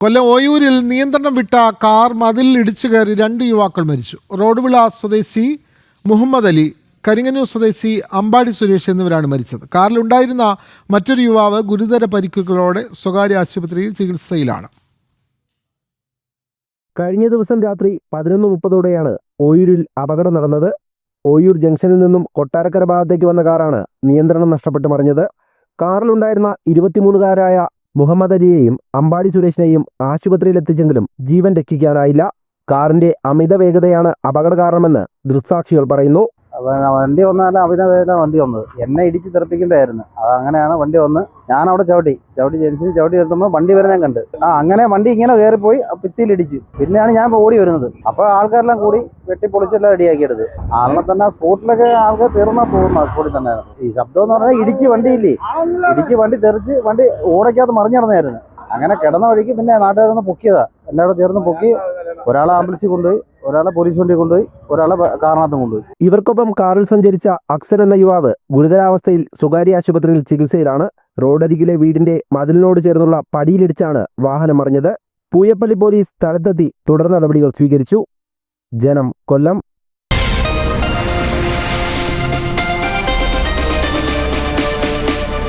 കൊല്ലം ഓയൂരിൽ നിയന്ത്രണം വിട്ട കാർ മതിലിൽ ഇടിച്ചു കയറി 2 യുവാക്കൾ മരിച്ചു. റോഡുവിള സ്വദേശി മുഹമ്മദ് അലി, കരിങ്ങന്നൂർ സ്വദേശി അമ്പാടി സുരേഷ് എന്നിവരാണ് മരിച്ചത്. കാറിലുണ്ടായിരുന്ന മറ്റൊരു യുവാവ് ഗുരുതര പരിക്കുകളോടെ സ്വകാര്യ ആശുപത്രിയിൽ ചികിത്സയിലാണ്. കഴിഞ്ഞ ദിവസം രാത്രി 11:30ഓടെയാണ് ഓയൂരിൽ അപകടം നടന്നത്. ഓയൂർ ജംഗ്ഷനിൽ നിന്നും കൊട്ടാരക്കര ഭാഗത്തേക്ക് വന്ന കാറാണ് നിയന്ത്രണം നഷ്ടപ്പെട്ട് മറിഞ്ഞത്. കാറിലുണ്ടായിരുന്ന 23-കാരായ മുഹമ്മദ് അലിയെയും അമ്പാടി സുരേഷിനെയും ആശുപത്രിയിലെത്തിച്ചെങ്കിലും ജീവൻ രക്ഷിക്കാനായില്ല. കാറിന്റെ അമിത വേഗതയാണ് അപകട കാരണമെന്ന് ദൃക്സാക്ഷികൾ പറയുന്നു. വണ്ടി വന്നാലും അമിത വേഗത വണ്ടി വന്നത് എന്നെ ഇടിച്ച് തെറിപ്പിക്കേണ്ടായിരുന്നു. അങ്ങനെയാണ് വണ്ടി വന്ന് ഞാൻ അവിടെ ചവിട്ടി നിർത്തുമ്പോൾ വണ്ടി വരുന്നേം കണ്ട് അങ്ങനെ വണ്ടി ഇങ്ങനെ കയറിപ്പോയി ഭിത്തിയിലിടിച്ച്. പിന്നെയാണ് ഞാൻ ഓടി വരുന്നത്. അപ്പോൾ ആൾക്കാരെല്ലാം കൂടി വെട്ടിപ്പൊളിച്ചെല്ലാം റെഡിയാക്കിയെടുത്ത്. ആളിനെ തന്നെ സ്പോട്ടിലൊക്കെ ആൾക്കാർ തീർന്നാ പോകുന്ന സ്പോട്ടിൽ തന്നെ. ഈ ശബ്ദം എന്ന് പറഞ്ഞാൽ ഇടിച്ച് വണ്ടിയില്ലേ, ഇടിച്ച് വണ്ടി തെറിച്ച് വണ്ടി ഓടയ്ക്കകത്ത് മറിഞ്ഞു നടന്നായിരുന്നു. അങ്ങനെ കിടന്ന വഴിക്ക് പിന്നെ നാട്ടുകാരൊന്ന് പൊക്കിയതാ, എല്ലാവരും ചേർന്ന് പൊക്കി. ഒരാളെ ആംബുലൻസിൽ കൊണ്ടുപോയി, ഒരാളെ പോലീസ് വണ്ടി കൊണ്ടുപോയി, ഒരാളെ കാറിനകത്തും കൊണ്ടുപോയി. ഇവർക്കൊപ്പം കാറിൽ സഞ്ചരിച്ച അക്സർ എന്ന യുവാവ് ഗുരുതരാവസ്ഥയിൽ സ്വകാര്യ ആശുപത്രിയിൽ ചികിത്സയിലാണ്. റോഡരികിലെ വീടിന്റെ മതിലിനോട് ചേർന്നുള്ള പടിയിലിടിച്ചാണ് വാഹനം മറിഞ്ഞത്. പൂയപ്പള്ളി പോലീസ് സ്ഥലത്തെത്തി തുടർ നടപടികൾ സ്വീകരിച്ചു. ജനം, കൊല്ലം.